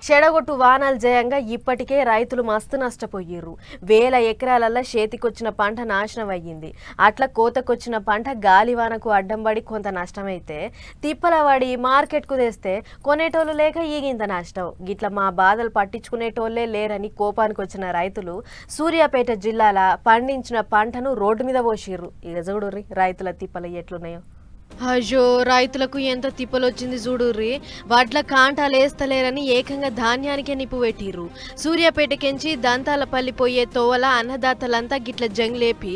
చెడగొట్టు వానాలు జయంగా ఇప్పటికే రైతులు మస్తు నష్టపోయిర్రు. వేల ఎకరాలల్ల చేతికొచ్చిన పంట నాశనం అయ్యింది. అట్లా కోతకొచ్చిన పంట గాలివానకు అడ్డం పడి కొంత నష్టమైతే తిప్పలవాడి మార్కెట్కు తెస్తే కొనేటోళ్ళు లేక ఈగింత నష్టం. గిట్ల మా బాధలు పట్టించుకునేటోళ్లే లేరని కోపానికి వచ్చిన రైతులు సూర్యాపేట జిల్లాల పండించిన పంటను రోడ్డు మీద పోసిర్రు. ఇక చూడుర్రి రైతుల తిప్పలు ఎట్లున్నాయో. అయ్యో, రైతులకు ఎంత తిప్పలొచ్చింది చూడుర్రి. వడ్ల కాంటాలు వేస్తలేరని ఏకంగా ధాన్యానికే నిప్పు పెట్టిర్రు. సూర్యాపేటకెంచి దంతాలపల్లి పోయే తోవల అన్నదాతలంతా గిట్ల జంగ్లేపి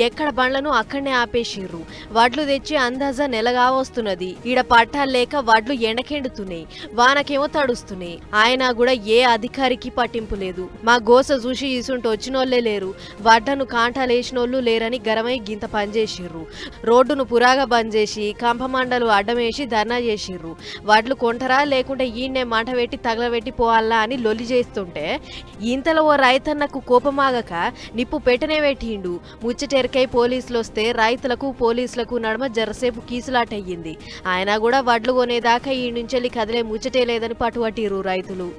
ఎక్కడ బండ్లను అక్కడనే ఆపేసిర్రు. వడ్లు తెచ్చి అందాజా నెలగా వస్తున్నది. ఈడ పట్టాలు లేక వడ్లు ఎండకెండుతున్నాయి, వానకేమో తడుస్తున్నాయి. ఆయన కూడా ఏ అధికారికి పట్టింపు లేదు. మా గోస చూసి ఇసుంటి వచ్చినోళ్లే లేరు. వడ్లను కాంటాలేసినోళ్ళు లేరని గరమై గింత పనిచేసిర్రు. రోడ్డును పురాగా బంద్ చేసి కంపమండలు అడ్డమేసి ధర్నా చేసిర్రు. వడ్లు కొంటరా లేకుంటే ఈయన్నే మంట పెట్టి తగలబెట్టి పోవాలా అని లొల్లి చేస్తుంటే ఇంతలో ఓ రైతన్నకు కోపమాగక నిప్పు పెట్టనే పెట్టిండు. ముచ్చటెరకై పోలీసులు వస్తే రైతులకు పోలీసులకు నడుమ జరసేపు కీసులాటయ్యింది. ఆయన కూడా వడ్లు కొనేదాకా ఈ నుంచి కదిలే ముచ్చటే లేదని పట్టుబట్టిర్రు రైతులు.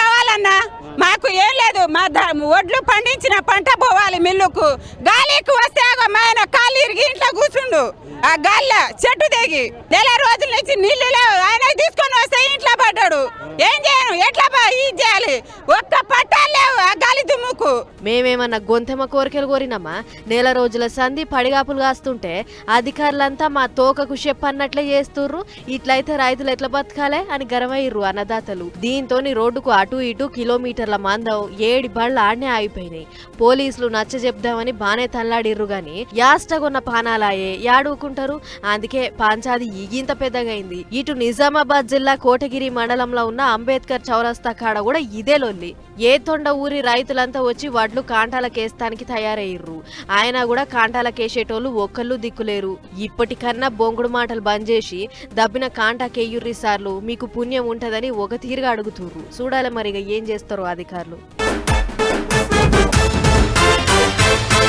కావాలన్నా మాకు ఏం లేదు, మా వడ్లు పండించిన పంట పోవాలి మిల్లుకు. గాలికి వస్తే ఆయన కాళ్ళు ఇరిగి ఇంట్లో కూర్చుండు. ఆ గాలిలో చెట్టు తెగి నెల రోజుల నుంచి నీళ్లు లేవు. ఆయన తీసుకొని వస్తే ఇంట్లో పడ్డాడు. ఏం చేయను, ఎట్లా ఇది చేయాలి? ఒక్క పట్టాలు లేవు ఆ గాలి దుమ్ముకు. మేమేమన్నా గొంతెమ్మ కోరికలు కోరినామా? నెల రోజుల సంధి పడిగాపులు కాస్తుంటే అధికారులంతా మా తోకకు చెప్పన్నట్లే చేస్తుర్రు. ఇట్లయితే రైతులు ఎట్లా బతకాలే అని గరవయ్యర్రు అన్నదాతలు. దీంతో రోడ్డుకు అటు ఇటు కిలోమీటర్ల మందం 7 బళ్ళు ఆడనే ఆగిపోయినాయి. పోలీసులు నచ్చ చెప్దామని బానే తల్లాడిర్రు గాని యాస్టగొన్న పానాలాయే యాడుకుంటారు. అందుకే పంచాది ఈగింత పెద్దగైంది. ఇటు నిజామాబాద్ జిల్లా కోటగిరి మండలంలో ఉన్న అంబేద్కర్ చౌరస్తా కాడ కూడా ఇదే లొల్లి. ఏ తొండ ఊరి రైతులంతా వచ్చి వడ్లు కాంటాలకేస్తానికి తయారయ్యిర్రు. ఆయన కూడా కాంటాలకేసేటోళ్ళు ఒక్కళ్ళు దిక్కులేరు. ఇప్పటికన్నా బొంగుడు మాటలు బంద్ చేసి దబ్బిన కాంటాకేయుర్రి సార్లు, మీకు పుణ్యం ఉంటదని ఒక తీరుగా అడుగుతుర్రు. చూడాలి మరిగా ఏం చేస్తారో అధికారులు.